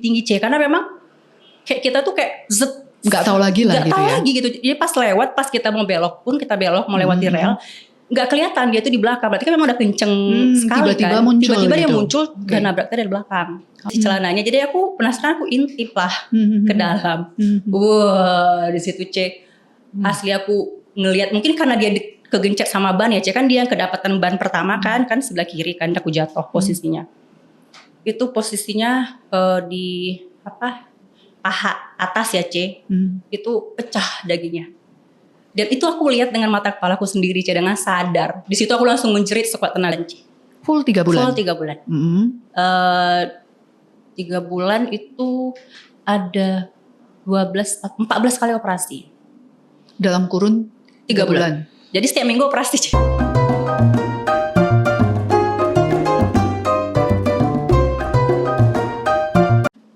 tinggi C, karena memang kayak kita tuh kayak nggak tahu lagi lah nggak gitu tahu ya. lagi gitu. Jadi pas kita mau belok pun, kita belok mau lewati rel, nggak kelihatan dia tuh di belakang. Berarti kan memang udah kenceng sekali tiba-tiba kan. muncul Tiba-tiba gitu. dia muncul dan nabrak dari belakang si celananya. Jadi aku penasaran, aku intip lah ke dalam. Wah, di situ C. Asli aku ngelihat, mungkin karena dia kegencet sama ban ya C, kan dia kedapatan ban pertama kan sebelah kiri kan, aku jatuh posisinya. Itu posisinya di paha atas ya C, itu pecah dagingnya. Dan itu aku lihat dengan mata kepalaku sendiri C, dengan sadar. Di situ aku langsung menjerit sekuat tenaga C. Full 3 bulan? Full 3 bulan. 3 bulan itu ada 14 kali operasi. Dalam kurun 3 bulan? Jadi setiap minggu operasi C.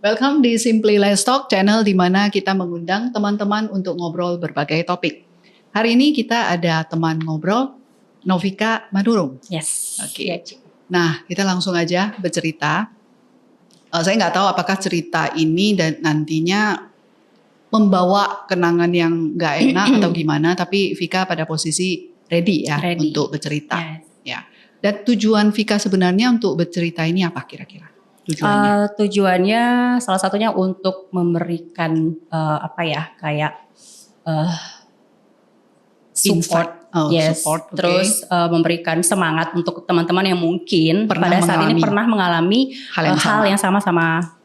Welcome di Simply Let's Talk, channel di mana kita mengundang teman-teman untuk ngobrol berbagai topik. Hari ini kita ada teman ngobrol, Novika Manurung. Yes. Oke. Ya, nah, kita langsung aja bercerita. Saya nggak tahu apakah cerita ini dan nantinya membawa kenangan yang nggak enak atau gimana, tapi Vika pada posisi ready ya untuk bercerita. Yes. Ya. Dan tujuan Vika sebenarnya untuk bercerita ini apa kira-kira? Tujuannya salah satunya untuk memberikan support, support, okay. Terus memberikan semangat untuk teman-teman yang mungkin pada saat ini pernah mengalami hal yang sama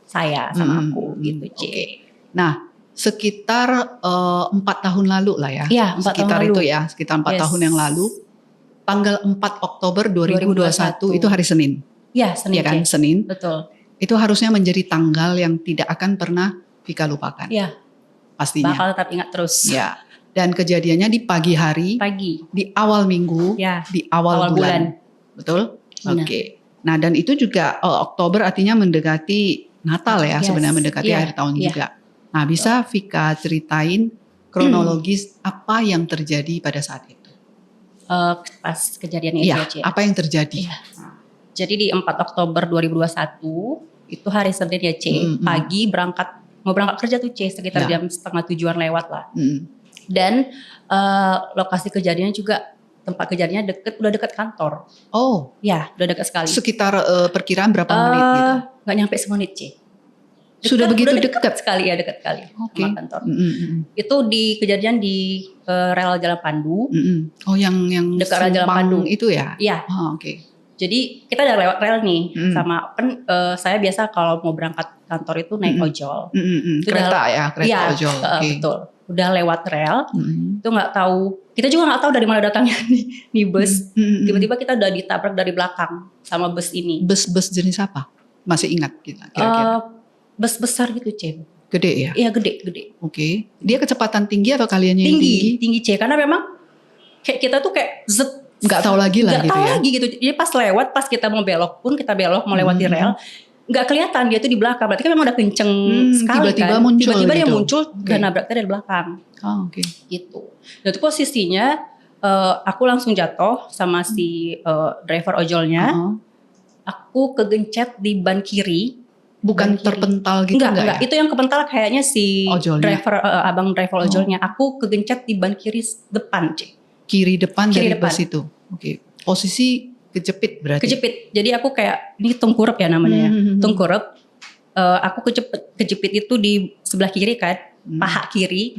saya, sama aku gitu C. Okay. Nah, sekitar 4 tahun lalu lah ya. Iya, 4 sekitar tahun itu lalu. Ya, sekitar 4 tahun yang lalu. Tanggal 4 Oktober 2021 itu hari Senin. Iya, Senin. Ya kan, Senin. Betul. Itu harusnya menjadi tanggal yang tidak akan pernah Vika lupakan. Iya. Pastinya. Bakal tetap ingat terus. Ya. Dan kejadiannya di pagi hari. Di awal minggu. Ya. Di awal bulan. Betul? Oke. Nah, dan itu juga Oktober artinya mendekati Natal ya, sebenarnya mendekati akhir tahun juga. Nah, bisa Vika ceritain kronologis apa yang terjadi pada saat itu? Pas kejadiannya itu apa yang terjadi? Ya. Jadi di 4 Oktober 2021 itu hari Senin ya C, pagi mau berangkat kerja tuh C, sekitar jam 6:30 lewat lah. Dan lokasi kejadiannya juga, tempat kejadiannya udah deket kantor. Oh, ya udah deket sekali. Sekitar perkiraan berapa menit gitu? Nggak nyampe semenit C. Sudah begitu dekat sekali ya, dekat sekali sama kantor. Itu di kejadian di rel Jalan Pandu. Oh, yang dekat rel Jalan Pandu itu ya? Iya. Oh, oke. Jadi kita udah lewat rel nih, sama kan saya biasa kalau mau berangkat kantor itu naik ojol. Kereta ojol. Betul. Udah lewat rel, itu nggak tahu. Kita juga nggak tahu dari mana datangnya nih bus. Tiba-tiba kita udah ditabrak dari belakang sama bus ini. Bus jenis apa? Masih ingat kita kira-kira? Bus besar gitu C. Gede ya? Iya gede. Oke. Dia kecepatan tinggi atau kaliannya yang tinggi? Tinggi C, karena memang kayak kita tuh kayak nggak tahu lagi lah gitu ya. Nggak tahu lagi gitu. Jadi pas kita mau belok pun, kita belok mau lewati rel, nggak kelihatan dia tuh di belakang. Berarti kan memang udah kenceng sekali tiba-tiba kan. Muncul tiba-tiba gitu. Dia muncul dan nabraknya dari belakang. Oh, oke. Gitu. Dan itu posisinya aku langsung jatuh sama si driver ojolnya. Aku kegencet di ban kiri. Bukan terpental gitu enggak. Itu yang kepental kayaknya si ojolnya. abang driver ojolnya. Aku kegencet di ban kiri depan C. Kiri depan dari bus itu. Oke. Posisi kejepit berarti. Kejepit. Jadi aku kayak, ini tengkurap ya namanya ya. Tengkurap. Aku kejepit itu di sebelah kiri kan, paha kiri.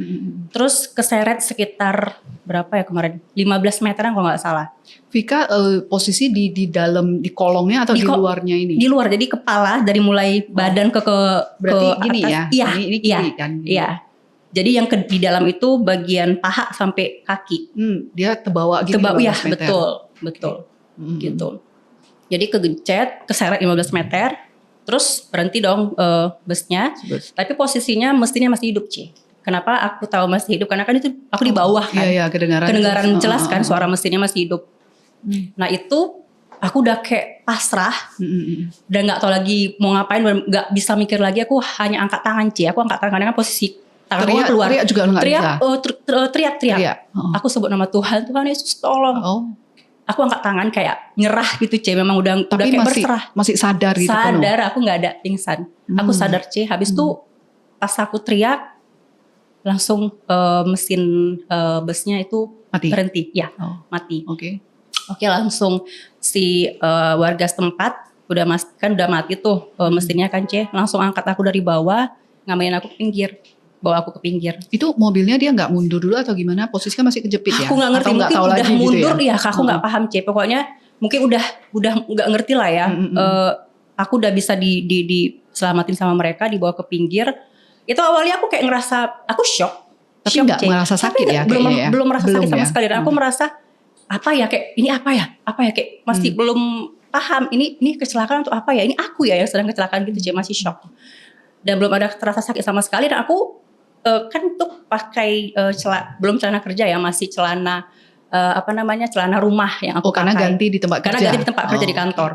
Terus keseret sekitar berapa ya kemarin? 15 meteran kalau nggak salah. Vika posisi di dalam, di kolongnya atau di luarnya ini? Di luar. Jadi kepala dari mulai badan ke berarti gini atas. Ya? Iya. Ini kiri kan? Iya. Jadi yang di dalam itu bagian paha sampai kaki. Dia terbawa gitu. Iya, betul. Gitu. Jadi kegencet, keseret 15 meter. Terus berhenti dong busnya. Tapi posisinya mestinya masih hidup C. Kenapa aku tahu masih hidup? Karena kan itu aku di bawah kan. Iya, kedengaran jelas kan suara mesinnya masih hidup. Nah itu aku udah kayak pasrah. Dan gak tahu lagi mau ngapain. Gak bisa mikir lagi. Aku hanya angkat tangan C. Aku angkat tangan dengan posisi tangan keluar. Teriak juga gak bisa? Teriak. Aku sebut nama Tuhan. Tuhan Yesus tolong. aku angkat tangan kayak nyerah gitu C, memang udah Tapi kayak masih, berserah. masih sadar gitu penuh? Sadar, aku nggak ada pingsan. Aku sadar C, habis itu pas aku teriak langsung mesin busnya itu Mati? berhenti, ya mati. Oke, langsung si warga setempat udah udah mati tuh mesinnya kan C, langsung angkat aku dari bawah, ngamain aku ke pinggir, bawa aku ke pinggir. Itu mobilnya dia nggak mundur dulu atau gimana? Posisinya masih kejepit ya? Aku nggak ngerti, atau mungkin tahu udah lagi mundur gitu ya, aku nggak paham C. Pokoknya mungkin udah nggak ngerti lah ya. Aku udah bisa diselamatin sama mereka, dibawa ke pinggir. Itu awalnya aku kayak ngerasa, aku shock. Tapi nggak merasa sakit ya? Belum merasa sakit sama ya? sekali. Dan aku merasa apa ya, kayak ini apa ya kayak masih belum paham ini kecelakaan atau apa ya, ini aku ya yang sedang kecelakaan gitu C, masih shock. Dan belum ada terasa sakit sama sekali. Dan aku kan tuh pakai belum celana kerja ya, masih celana celana rumah yang aku karena pakai. ganti di tempat kerja. Karena ganti di tempat kerja di kantor.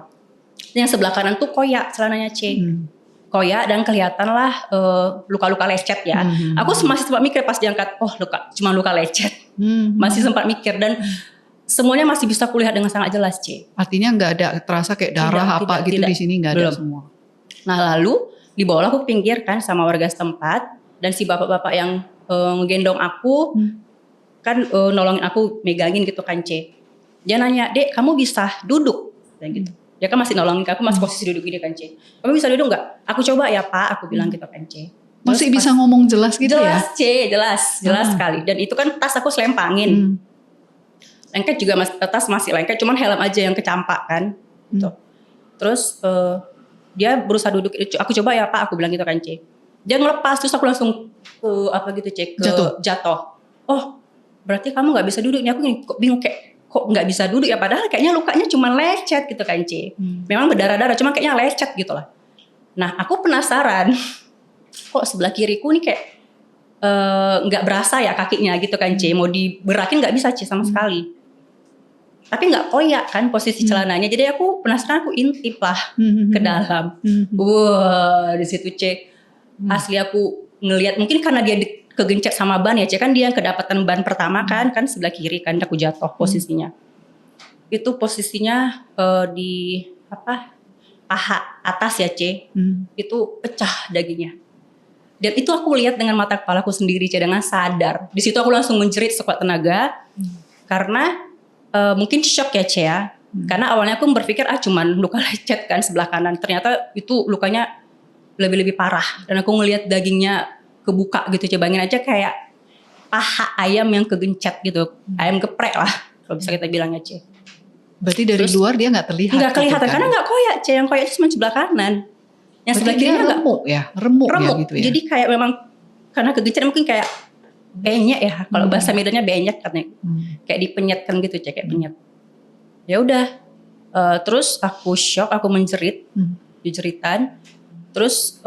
Yang sebelah kanan tuh koyak celananya C. Koyak dan kelihatan lah luka-luka lecet ya. Aku masih sempat mikir pas diangkat, cuma luka lecet. Masih sempat mikir dan semuanya masih bisa kulihat dengan sangat jelas C. Artinya nggak ada terasa kayak darah tidak. Di sini nggak ada semua. Nah lalu dibawa aku ke pinggir kan sama warga setempat dan si bapak-bapak yang ngegendong aku kan nolongin aku megangin gitu kan C. Dia nanya, "Dek, kamu bisa duduk?" Dan gitu. Dia kan masih nolongin aku, masih posisi duduk gini kan C. "Kamu bisa duduk nggak?" "Aku coba ya Pak," aku bilang gitu kan C. Masih bisa ngomong jelas gitu jelas, ya? Jelas sekali. Dan itu kan tas aku selempangin. Lengket juga tas masih lengket, cuman helm aja yang kecampak kan. Gitu. Terus dia berusaha duduk, "Aku coba ya Pak," aku bilang gitu kan C. Dia ngelepas, terus aku langsung jatuh. "Oh, berarti kamu nggak bisa duduk." Ini aku bingung kayak kok nggak bisa duduk ya, padahal kayaknya lukanya cuma lecet gitu kan C. Memang berdarah-darah, cuma kayaknya lecet gitu lah. Nah aku penasaran, kok sebelah kiriku nih kayak nggak berasa ya kakinya gitu kan C. Mau diberakin nggak bisa C sama sekali. Tapi nggak koyak kan posisi celananya. Jadi aku penasaran, aku intip lah ke dalam. Wah di situ C. Asli aku ngelihat, mungkin karena dia kegencet sama ban ya C, kan dia kedapatan ban pertama kan sebelah kiri kan, aku jatuh posisinya. Itu posisinya di paha atas ya C. Itu pecah dagingnya. Dan itu aku lihat dengan mata kepalaku sendiri C, dengan sadar. Di situ aku langsung menjerit sekuat tenaga karena mungkin shock ya C ya. Karena awalnya aku berpikir cuman luka lecet kan sebelah kanan. Ternyata itu lukanya lebih parah. Dan aku ngelihat dagingnya kebuka gitu C. Bayangin aja kayak paha ayam yang kegencet gitu. Ayam geprek lah kalau bisa kita bilangnya C. Berarti dari luar dia nggak terlihat? Nggak kelihatan karena nggak koyak C. Yang koyak itu cuma sebelah kanan. Yang sebelah kiri remuk ya? Remuk ya gitu ya? Jadi kayak memang karena kegencet mungkin kayak benyek ya. Kalau bahasa Medannya benyek katanya. Kayak dipenyetkan gitu C, kayak penyet. Ya udah. Terus aku shock, aku menjerit. Dijeritan. Terus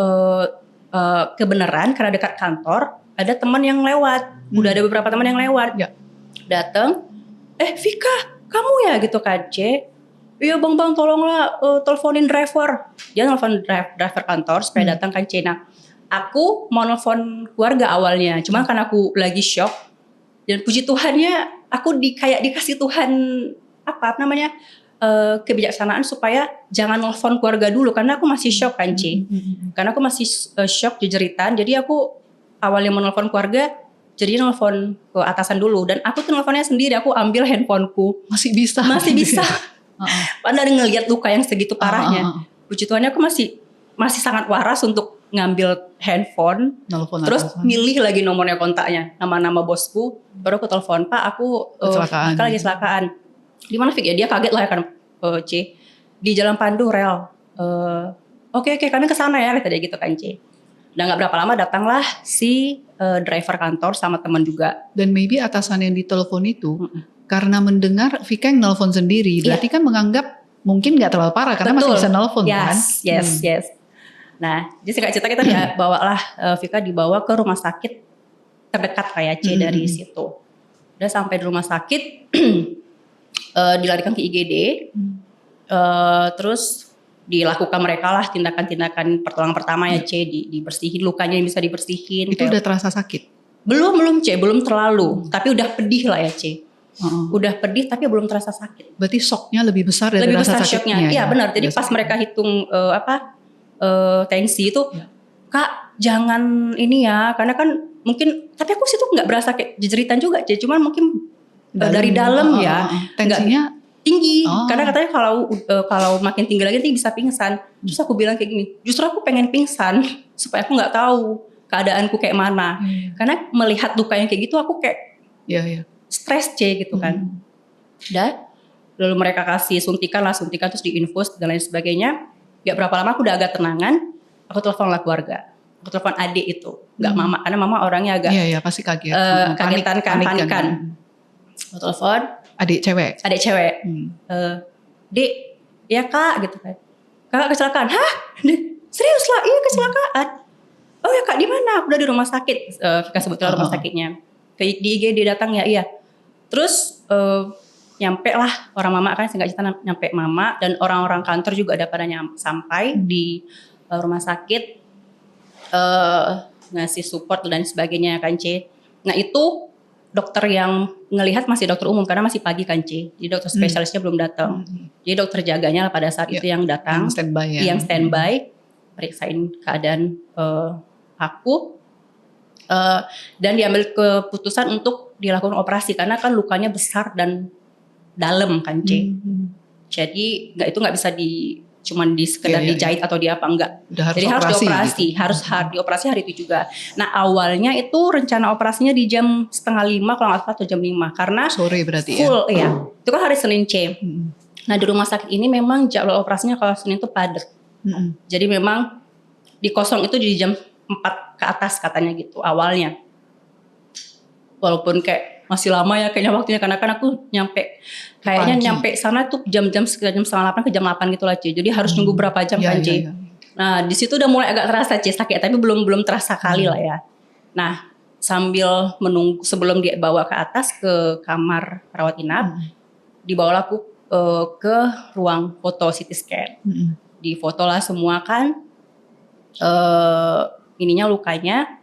kebenaran karena dekat kantor ada teman yang lewat. Udah ada beberapa teman yang lewat. Datang. Vika, kamu ya gitu kan C. "Iya bang, tolonglah teleponin driver." Dia nelfon driver kantor supaya datang kan C. Nah, aku mau nelfon keluarga awalnya, cuman karena aku lagi shock dan puji Tuhannya aku kayak dikasih Tuhan kebijaksanaan supaya jangan nelfon keluarga dulu karena aku masih shock kan C. Karena aku masih shock jeritan, jadi aku awalnya mau nelfon keluarga, jadi nelfon ke atasan dulu dan aku tuh nelfonnya sendiri, aku ambil handphoneku. Masih bisa. Padahal ngelihat luka yang segitu parahnya. Puji Tuhannya aku masih sangat waras untuk ngambil handphone, terus milih lagi nomornya, kontaknya, nama-nama bosku, baru aku telepon, "Pak, aku lagi kecelakaan." "Di mana Fik?" Ya dia kaget lah ya kan C. "Di Jalan Pandu rel." Oke, kami kesana ya kata dia gitu kan C. Dan gak berapa lama datanglah si driver kantor sama teman juga. Dan maybe atasan yang ditelepon itu karena mendengar Vika yang nelpon sendiri, berarti kan menganggap mungkin gak terlalu parah karena masih bisa nelpon kan. Yes. Nah, jadi singkat cerita kita bawalah Vika dibawa ke rumah sakit terdekat kayak C dari situ. Udah sampai di rumah sakit, dilarikan ke IGD, terus dilakukan mereka lah tindakan-tindakan pertolongan pertama ya C, dibersihin lukanya yang bisa dibersihin. Itu udah terasa sakit? Belum C, belum terlalu, tapi udah pedih lah ya C. Udah pedih tapi belum terasa sakit. Berarti shocknya lebih besar dari rasa sakitnya. Iya benar. Jadi pas mereka hitung tensi itu, Kak jangan ini ya, karena kan mungkin, tapi aku situ nggak berasa kayak jeritan juga, cuman mungkin dari dalam ya, tensinya tinggi. Karena katanya kalau makin tinggi lagi nanti bisa pingsan. Terus aku bilang kayak gini, justru aku pengen pingsan supaya aku nggak tahu keadaanku kayak mana. Karena melihat duka yang kayak gitu aku kayak stres gitu kan. Dan lalu mereka kasih suntikan terus diinfus dan lain sebagainya. Gak berapa lama aku udah agak tenangan. Aku telepon lah keluarga. Aku telepon adik itu, nggak mama, karena mama orangnya agak pasti kaget, panikan. Aku telepon adik cewek. Dik, ya kak gitu kan. Kakak kecelakaan. Hah? Serius lah? Iya kecelakaan. Oh ya kak, di mana? Aku udah di rumah sakit. Kita sebutkan rumah sakitnya. Di IGD datang ya, iya. Terus nyampe lah orang mama, kan singkat cerita nyampe mama dan orang-orang kantor juga ada pada sampai di rumah sakit, ngasih support dan sebagainya kan C. Nah itu dokter yang ngelihat masih dokter umum karena masih pagi kan C. Jadi dokter spesialisnya belum datang. Jadi dokter jaganya pada saat itu yang datang, yang standby, periksain keadaan aku, dan diambil keputusan untuk dilakukan operasi karena kan lukanya besar dan dalam kan C. Jadi nggak bisa cuman sekedar dijahit atau di apa, enggak. Jadi harus dioperasi, gitu. harus dioperasi hari itu juga. Nah awalnya itu rencana operasinya di jam 4:30 kalau nggak salah atau jam 5 karena sore berarti full, ya. Itu kan hari Senin C. Nah di rumah sakit ini memang jadwal operasinya kalau Senin itu padat. Jadi memang di kosong itu di jam 4 ke atas katanya gitu awalnya. Walaupun kayak masih lama ya kayaknya waktunya, karena kan aku nyampe sana tuh jam-jam sekitar jam 7:30 ke jam 8 gitu lah C. Jadi harus nunggu berapa jam kan C. Nah di situ udah mulai agak terasa C sakit, tapi belum terasa kali lah ya. Nah sambil menunggu sebelum dibawa ke atas ke kamar rawat inap, dibawa aku ke ruang foto CT scan. Di foto lah semua kan lukanya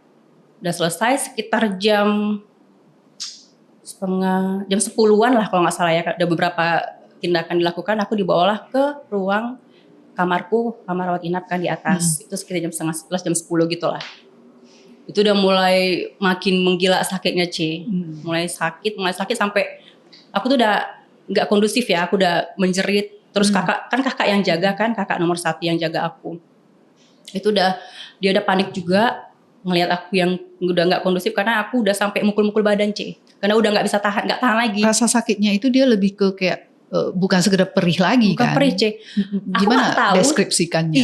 udah selesai sekitar jam 10-an lah kalau nggak salah ya. Ada beberapa tindakan dilakukan, aku dibawalah ke ruang kamar rawat inap kan di atas. Itu sekitar jam 10:30, jam 10 gitu lah. Itu udah mulai makin menggila sakitnya C. Mulai sakit sampai aku tuh udah nggak kondusif ya, aku udah menjerit. Terus kakak yang jaga kan, kakak nomor 1 yang jaga aku. Itu dia udah panik juga ngelihat aku yang udah nggak kondusif karena aku udah sampai mukul-mukul badan C. Karena udah nggak tahan lagi. Rasa sakitnya itu dia lebih ke kayak bukan sekedar perih lagi, bukan kan? Bukan perih C. Gimana deskripsikannya?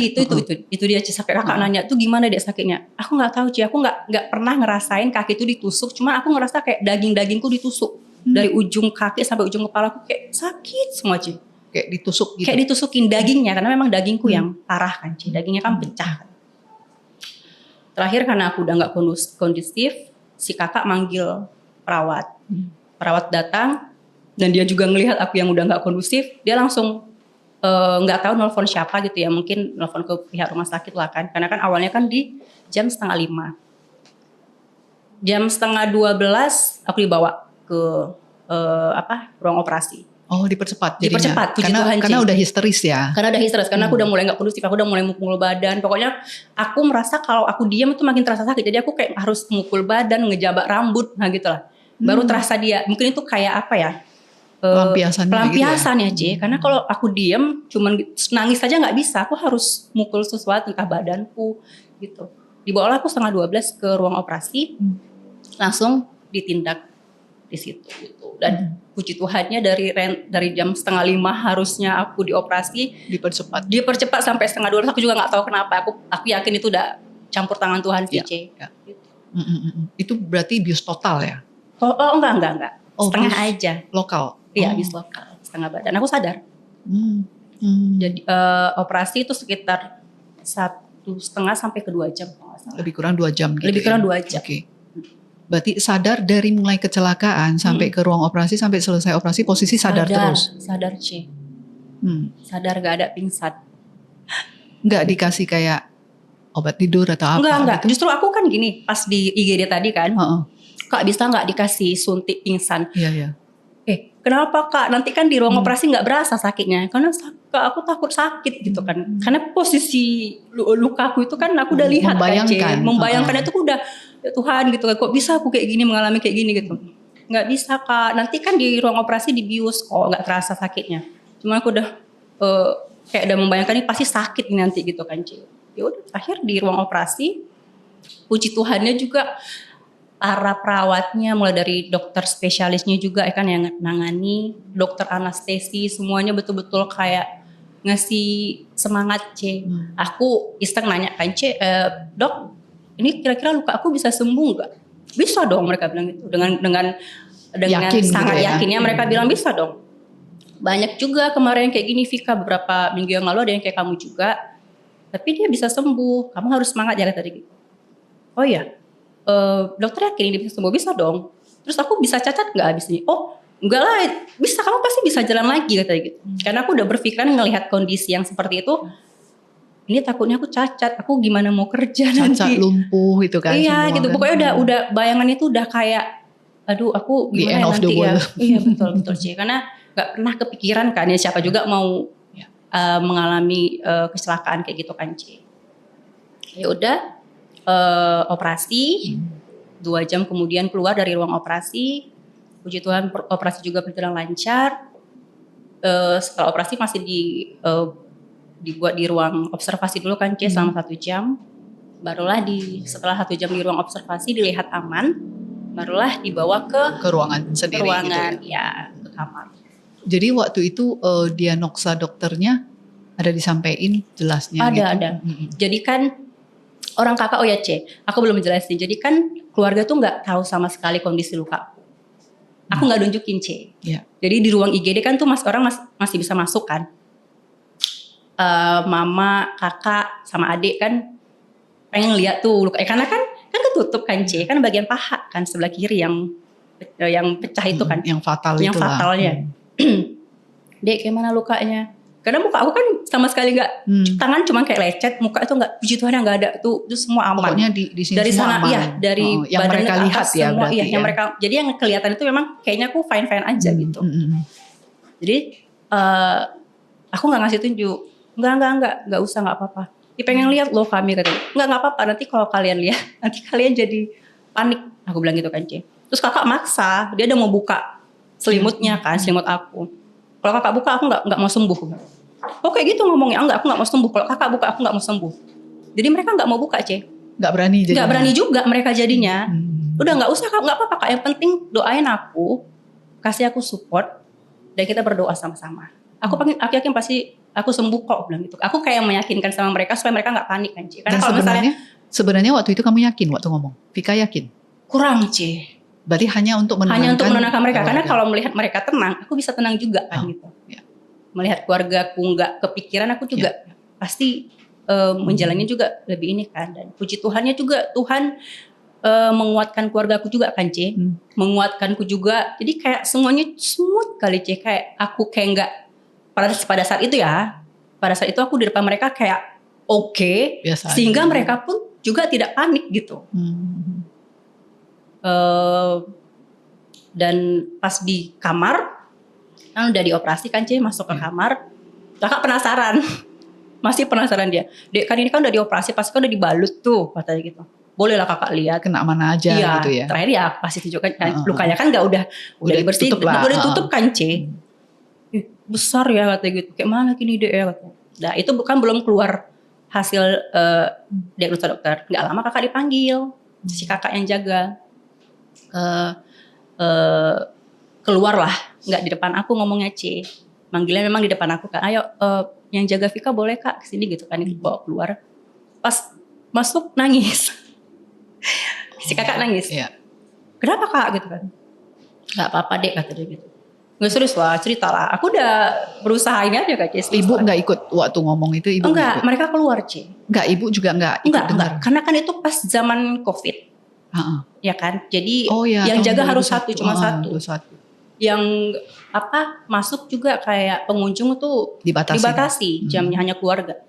Itu dia C. Sampai kakak nanya tuh gimana dek sakitnya? Aku nggak tahu C. Aku nggak pernah ngerasain kaki itu ditusuk. Cuma aku ngerasa kayak dagingku ditusuk dari ujung kaki sampai ujung kepala aku kayak sakit semua C. Kayak ditusuk gitu. Kayak ditusukin dagingnya karena memang dagingku yang parah kan C. Dagingnya kan pecah. Terakhir karena aku udah nggak kondusif, si kakak manggil perawat. Perawat datang dan dia juga ngelihat aku yang udah nggak kondusif, dia langsung nggak tahu nelfon siapa gitu ya, mungkin nelfon ke pihak rumah sakit lah kan, karena kan awalnya kan di jam 11:30. Jam 11:30 aku dibawa ke ruang operasi. Oh dipercepat jadinya. Dipercepat, karena udah histeris ya. Karena udah histeris, karena aku udah mulai gak kondusif, aku udah mulai mukul badan. Pokoknya aku merasa kalau aku diam itu makin terasa sakit. Jadi aku kayak harus mukul badan, ngejabak rambut, nah gitu lah. Baru terasa dia, mungkin itu kayak apa ya, pelampiasan ya C. Karena kalau aku diam, cuman nangis aja gak bisa. Aku harus mukul sesuatu, entah badanku gitu. Dibawalah aku 11:30 ke ruang operasi, langsung ditindak di situ gitu. Dan puji Tuhannya dari jam 4:30 harusnya aku dioperasi dipercepat sampai 11:30. Aku juga nggak tahu kenapa, aku yakin itu udah campur tangan Tuhan sih C. Gitu. Itu berarti bius total ya? Enggak. Setengah aja. Lokal? Iya bius lokal, setengah badan. Aku sadar. Jadi operasi itu sekitar 1,5 sampai ke 2 jam. Lebih kurang 2 jam gitu. Lebih kurang 2 jam. Oke. Berarti sadar dari mulai kecelakaan sampai ke ruang operasi sampai selesai operasi posisi sadar terus? Sadar C. Sadar, gak ada pingsan. Nggak dikasih kayak obat tidur atau apa? Enggak. Gitu? Justru aku kan gini, pas di IGD tadi kan, Kak bisa gak dikasih suntik pingsan? Iya. kenapa Kak? Nanti kan di ruang operasi nggak berasa sakitnya. Karena Kak, aku takut sakit gitu kan. Karena posisi lukaku itu kan aku udah lihat membayangkan. Membayangkan itu udah, ya Tuhan gitu kan. Kok bisa aku kayak gini, mengalami kayak gini gitu. Nggak bisa Kak. Nanti kan di ruang operasi dibius kok, nggak terasa sakitnya. Cuma aku udah kayak udah membayangkan ini pasti sakit nanti gitu kan Ci. Ya udah, akhir di ruang operasi, puji Tuhannya juga para perawatnya, mulai dari dokter spesialisnya juga kan yang nangani, dokter anestesi, semuanya betul-betul kayak ngasih semangat C. Aku iseng nanya kan C, dok, ini kira-kira luka aku bisa sembuh nggak? Bisa dong, mereka bilang gitu. Dengan Yakin sangat gitu ya? yakinnya mereka bilang bisa dong. Banyak juga kemarin kayak gini Vika, beberapa minggu yang lalu ada yang kayak kamu juga, tapi dia bisa sembuh. Kamu harus semangat ya tadi gitu. Oh iya. Dokter yakin ini bisa sembuh? Bisa dong. Terus aku bisa cacat nggak abis ini? Oh enggak lah, bisa, kamu pasti bisa jalan lagi katanya gitu. Karena aku udah berpikiran ngelihat kondisi yang seperti itu, ini takutnya aku cacat, aku gimana mau kerja nanti. Cacat, lumpuh itu kan. Iya semua gitu, kan. pokoknya udah bayangan itu udah kayak, aduh aku The gimana end ya of the nanti ya. world. Iya betul sih, karena nggak pernah kepikiran kan ya siapa juga mau mengalami kecelakaan kayak gitu kan Ci. Ya udah, operasi. 2 jam kemudian keluar dari ruang operasi, puji Tuhan operasi juga berjalan lancar. Setelah operasi masih dibuat di ruang observasi dulu kan C selama 1 jam. Barulah setelah 1 jam di ruang observasi dilihat aman, barulah dibawa ke ruangan sendiri ruangan, gitu ya. ke kamar. Jadi waktu itu diagnosa dokternya ada disampaikan jelasnya gitu? Ada. Jadi kan orang kakak, oh ya C, aku belum jelasin. Jadi kan keluarga tuh nggak tahu sama sekali kondisi luka aku nggak nunjukin C. Yeah. Jadi di ruang IGD kan tuh orang masih bisa masuk kan. Mama, kakak, sama adik kan pengen lihat tuh luka. Karena kan ketutup kan C, kan bagian paha kan sebelah kiri yang pecah itu kan. Yang fatal itu yang fatalnya. Dek, gimana lukanya? Karena muka aku kan sama sekali nggak, tangan cuma kayak lecet, muka itu nggak, puji Tuhan nggak ada tuh, itu semua aman. Pokoknya di sini dari semua sana, aman. iya, dari yang badan mereka ke lihat atas ya semua, berarti iya, ya. yang mereka, jadi yang kelihatan itu memang kayaknya aku fine aja gitu. Jadi aku nggak ngasih tunjuk, nggak usah, nggak apa-apa. Dia pengen lihat loh kami katanya, nggak apa-apa, nanti kalau kalian lihat, nanti kalian jadi panik, aku bilang gitu kan C. Terus kakak maksa, dia udah mau buka selimutnya kan, selimut aku. Kalau kakak buka aku nggak mau sembuh. Oh kayak gitu ngomongnya, enggak, aku nggak mau sembuh. Kalau kakak buka aku nggak mau sembuh. Jadi mereka nggak mau buka C. Nggak berani jadinya. Nggak berani juga mereka jadinya. Udah nggak usah kak, nggak apa-apa kak. Yang penting doain aku, kasih aku support, dan kita berdoa sama-sama. Aku yakin pasti aku sembuh kok, bilang gitu. Aku kayak meyakinkan sama mereka supaya mereka nggak panik kan C. Karena kalau sebenarnya waktu itu kamu yakin waktu ngomong? Vika yakin? Kurang C. Berarti hanya untuk menenangkan mereka. Karena kalau melihat mereka tenang, aku bisa tenang juga kan gitu. Ya. Melihat keluargaku nggak kepikiran, aku juga pasti menjalannya juga lebih ini kan. Dan puji Tuhannya juga Tuhan menguatkan keluargaku juga kan C, menguatkanku juga. Jadi kayak semuanya smooth kali C. Kayak aku kayak nggak pada saat itu ya, pada saat itu aku di depan mereka kayak oke, sehingga mereka pun juga tidak panik gitu. Dan pas di kamar kan udah dioperasi kan C, masuk ke kamar, kakak penasaran. Masih penasaran dia, Dek kan ini kan udah dioperasi, pasti kan udah dibalut tuh katanya gitu, bolehlah kakak lihat kena mana aja gitu ya. Terakhir ya pasti tunjukkan kan, lukanya kan nggak udah dibersihin, udah ditutup kan C. Besar ya katanya gitu, kayak mana gini Dek ya katanya. Nah itu bukan belum keluar hasil diagnosa dokter, nggak lama kakak dipanggil, si kakak yang jaga keluar lah, nggak di depan aku ngomongnya C, manggilnya memang di depan aku kan, ayo yang jaga Vika boleh kak kesini gitu kan, bawa keluar. Pas masuk nangis, si kakak nangis. Kenapa kak gitu kan? Nggak apa-apa dek kata dia gitu. Nggak serius lah, cerita lah. Aku udah berusaha ini aja kak C. Ibu nggak ikut waktu ngomong itu? Ibu enggak, mereka keluar C. Enggak, ibu juga nggak ikut dengar. Karena kan itu pas zaman COVID. Ya kan, jadi yang jaga harus cuma satu. Yang masuk juga kayak pengunjung tuh dibatasi jamnya, hanya keluarga.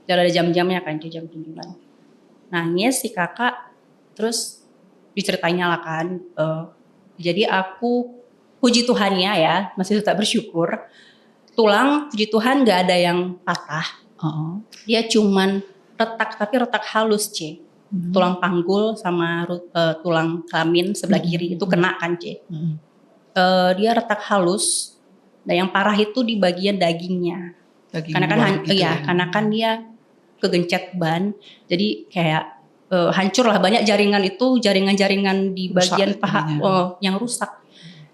Jadi ada jam-jamnya kan, jam kunjungan. Nangis si kakak, terus diceritainnya lah kan. Jadi aku puji Tuhannya ya, masih tetap bersyukur. Tulang puji Tuhan nggak ada yang patah. Dia cuman retak, tapi retak halus, C. Tulang panggul sama tulang kelamin sebelah kiri itu kena kan, C. Dia retak halus. Dan yang parah itu di bagian dagingnya. Karena kan karena kan dia kegencet ban. Jadi kayak hancur lah, banyak jaringan-jaringan di bagian paha yang rusak.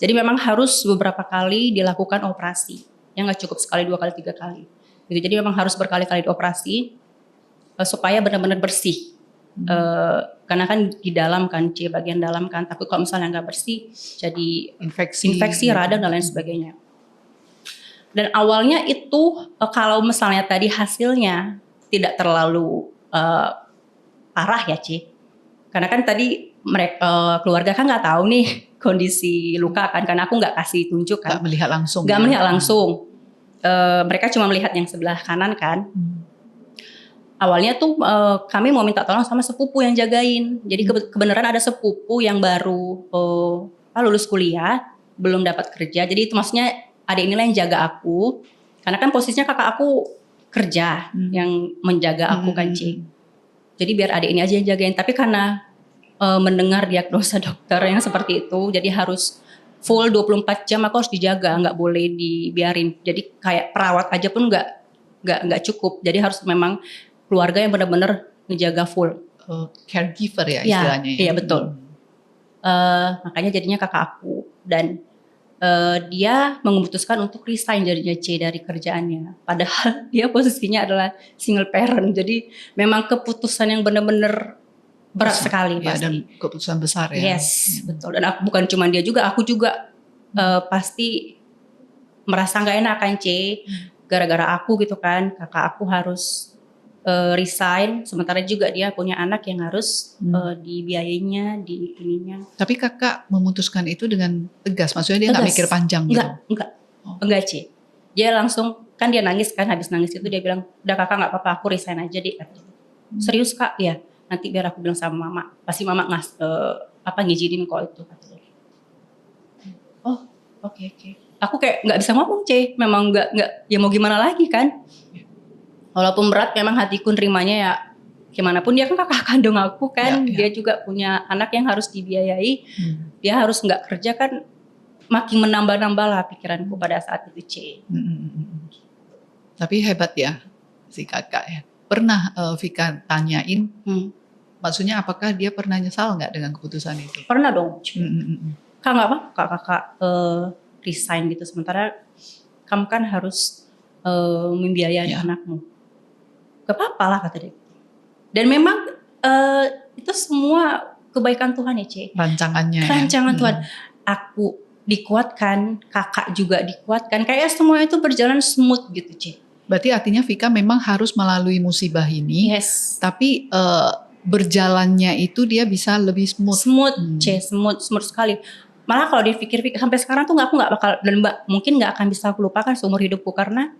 Jadi memang harus beberapa kali dilakukan operasi. Yang nggak cukup sekali, 2 kali, 3 kali. Gitu. Jadi memang harus berkali-kali dioperasi supaya benar-benar bersih. Karena kan di dalam kan, bagian dalam kan, takut kalau misalnya nggak bersih jadi infeksi radang dan lain sebagainya. Dan awalnya itu kalau misalnya tadi hasilnya tidak terlalu parah ya, Ci. Karena kan tadi mereka keluarga kan nggak tahu nih kondisi luka kan, karena aku nggak kasih tunjuk kan. Nggak melihat langsung. Mereka cuma melihat yang sebelah kanan kan. Awalnya tuh kami mau minta tolong sama sepupu yang jagain. Jadi kebenaran ada sepupu yang baru lulus kuliah, belum dapat kerja. Jadi itu maksudnya adik inilah yang jaga aku. Karena kan posisinya kakak aku kerja yang menjaga aku kan, Ci. Jadi biar adik ini aja yang jagain. Tapi karena mendengar diagnosa dokter yang seperti itu, jadi harus full 24 jam aku harus dijaga, nggak boleh dibiarin. Jadi kayak perawat aja pun nggak cukup. Jadi harus memang keluarga yang benar-benar ngejaga full. Caregiver ya istilahnya. Iya betul. Makanya jadinya kakak aku dan dia memutuskan untuk resign jadinya C dari kerjaannya. Padahal dia posisinya adalah single parent. Jadi memang keputusan yang benar-benar berat sekali ya, pasti. Dan keputusan besar ya. Yes, betul. Dan aku, bukan cuma dia juga, aku juga pasti merasa nggak enak kan, C. Gara-gara aku gitu kan, kakak aku harus resign. Sementara juga dia punya anak yang harus dibiayainya, di ininya. Tapi kakak memutuskan itu dengan tegas, maksudnya dia nggak mikir panjang gitu? Enggak, C. Dia langsung, kan dia nangis kan, habis nangis itu dia bilang, udah kakak nggak apa-apa, aku resign aja deh. Serius kak? Ya. Nanti biar aku bilang sama mama, pasti mama ngizinin kok itu. Oh, oke. Aku kayak nggak bisa ngomong, C. Memang nggak, ya mau gimana lagi kan? Walaupun berat, memang hatiku nerimanya ya. Gimana pun dia kan kakak kandung aku kan, dia juga punya anak yang harus dibiayai. Dia harus nggak kerja kan, makin menambah-nambah lah pikiranku pada saat itu, C. Tapi hebat ya si kakak ya. Pernah Vika tanyain, maksudnya apakah dia pernah nyesal nggak dengan keputusan itu? Pernah dong. Kak nggak apa, kakak resign gitu. Sementara kamu kan harus membiayai anakmu. Gak apa-apa lah kata dia. Dan memang itu semua kebaikan Tuhan ya, C. Rancangan Tuhan. Aku dikuatkan, kakak juga dikuatkan. Kayak semua itu berjalan smooth gitu, C. Berarti artinya Vika memang harus melalui musibah ini, tapi berjalannya itu dia bisa lebih smooth. Smooth sekali. Malah kalau dipikir-pikir sampai sekarang tuh aku nggak bakal, dan mungkin nggak akan bisa aku lupakan seumur hidupku, karena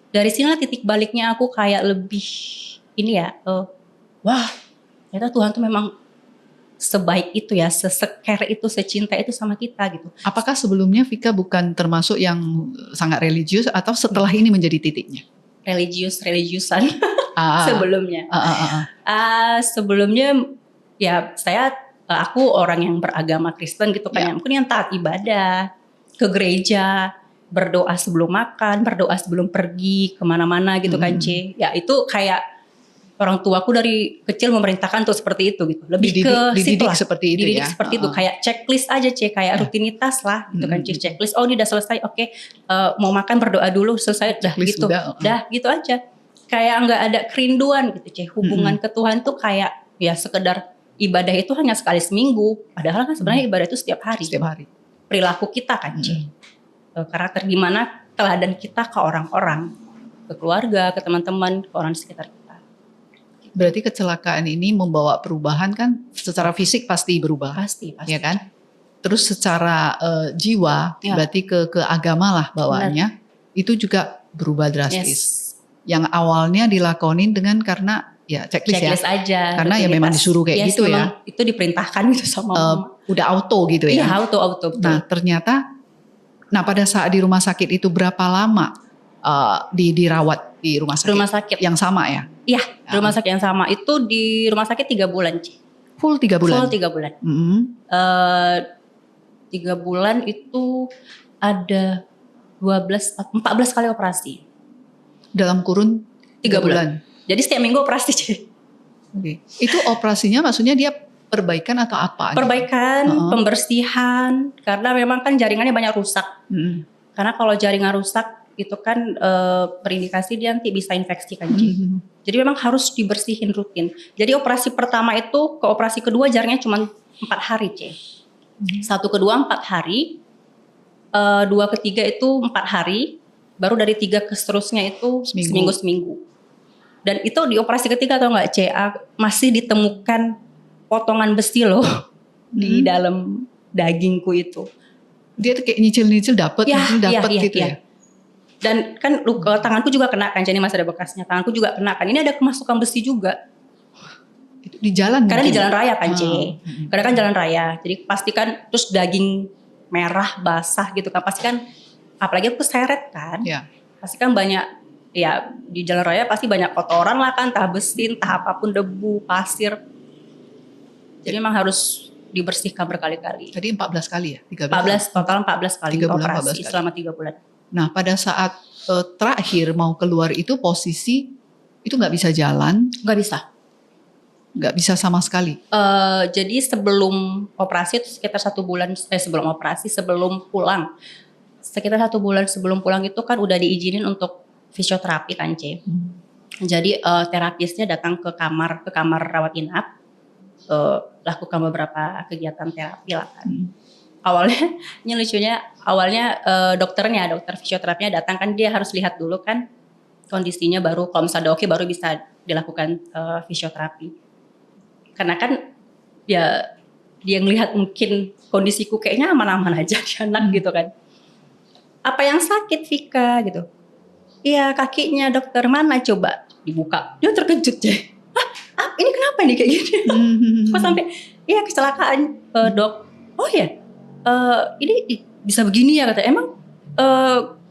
dari sinilah titik baliknya aku kayak lebih ini ya, wah ternyata Tuhan tuh memang sebaik itu ya, se-care itu, secinta itu sama kita gitu. Apakah sebelumnya Vika bukan termasuk yang sangat religius atau setelah ini menjadi titiknya? Religiusan sebelumnya. Sebelumnya ya aku orang yang beragama Kristen gitu kan, mungkin yang taat ibadah, ke gereja, berdoa sebelum makan, berdoa sebelum pergi kemana-mana gitu kan, C. Ya itu kayak orang tuaku dari kecil memerintahkan tuh seperti itu gitu. Lebih dididik seperti itu dididik seperti itu, kayak checklist aja, C, kayak rutinitas lah gitu kan, C. Checklist. Oh, ini udah selesai. Oke. Mau makan berdoa dulu, selesai dah gitu. Dah gitu aja. Kayak enggak ada kerinduan gitu, C. Hubungan ke Tuhan tuh kayak ya sekedar ibadah itu hanya sekali seminggu. Padahal kan sebenarnya ibadah itu setiap hari. Perilaku kita kan, C. Karakter gimana, teladan kita ke orang-orang, ke keluarga, ke teman-teman, ke orang di sekitar kita. Berarti kecelakaan ini membawa perubahan kan, secara fisik pasti berubah. Pasti. Ya kan? Terus secara jiwa, berarti ke agama lah bawaannya, itu juga berubah drastis. Yang awalnya dilakonin dengan karena ya checklist aja. Karena ya memang disuruh kayak gitu ya. Itu diperintahkan gitu sama mama. Udah auto gitu ya. Iya, auto. Betul. Nah ternyata Nah pada saat di rumah sakit itu berapa lama dirawat di rumah sakit? Rumah sakit yang sama ya? Iya, rumah sakit yang sama. Itu di rumah sakit 3 bulan. Full 3 bulan? Full 3 bulan. 3 bulan itu ada 14 kali operasi. Dalam kurun 3 bulan? Jadi setiap minggu operasi. Okay. Itu operasinya maksudnya dia perbaikan atau apa? Perbaikan, pembersihan. Karena memang kan jaringannya banyak rusak. Karena kalau jaringan rusak itu kan berindikasi dia nanti bisa infeksi kan. Jadi memang harus dibersihin rutin. Jadi operasi pertama itu ke operasi kedua jaraknya cuma 4 hari C. Satu kedua 4 hari, 2 ketiga itu 4 hari, baru dari 3 ke seterusnya itu seminggu. Dan itu di operasi ketiga atau enggak C, masih ditemukan potongan besi loh di dalam dagingku itu. Dia tuh kayak nyicil-nyicil dapet gitu ya. Dan kan tanganku juga kena kan, jadi masih ada bekasnya. Tanganku juga kena kan. Ini ada kemasukan besi juga. Di jalan? Karena di jalan raya kan C. Karena kan jalan raya. Jadi pastikan terus daging merah basah gitu kan. Pasti kan apalagi aku seret kan. Pasti kan banyak ya di jalan raya pasti banyak kotoran lah kan, entah besi, entah apapun, debu, pasir. Jadi memang harus dibersihkan berkali-kali. Tadi 14 kali ya? 14 kali operasi selama 3 bulan. Nah pada saat terakhir mau keluar itu posisi itu nggak bisa jalan? Nggak bisa sama sekali? Jadi sebelum operasi itu sekitar 1 bulan sebelum pulang. Sekitar 1 bulan sebelum pulang itu kan udah diizinin untuk fisioterapi kan C. Jadi terapisnya datang ke kamar rawat inap, lakukan beberapa kegiatan terapi lah kan. Awalnya dokter fisioterapinya datang kan, dia harus lihat dulu kan kondisinya, baru kalau misalnya oke baru bisa dilakukan fisioterapi. Karena kan ya dia ngelihat mungkin kondisiku kayaknya aman-aman aja di anak gitu kan. Apa yang sakit Vika gitu? Iya kakinya dokter, mana coba dibuka. Dia terkejut deh. Ini kenapa nih kayak gini? Kok sampai iya kecelakaan dok. Oh ya. Ini bisa begini ya kata. Emang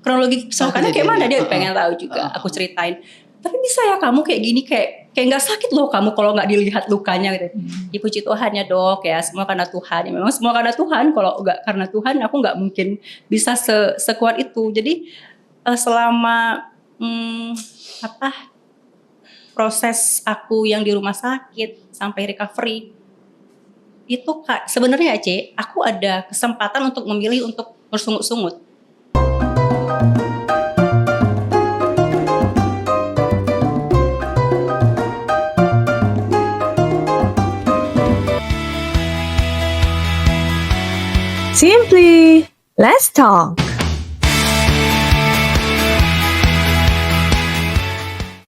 kronologi kecelakaannya kayak mana? Dia pengen tahu juga. Aku ceritain. Tapi bisa ya kamu kayak gini, kayak nggak sakit loh kamu kalau nggak dilihat lukanya gitu. Puji Tuhan ya dok ya, semua karena Tuhan. Ya, memang semua karena Tuhan. Kalau nggak karena Tuhan aku nggak mungkin bisa sekuat itu. Jadi selama proses aku yang di rumah sakit sampai recovery itu Kak, sebenarnya C, aku ada kesempatan untuk memilih untuk bersungut-sungut. Simply, let's talk.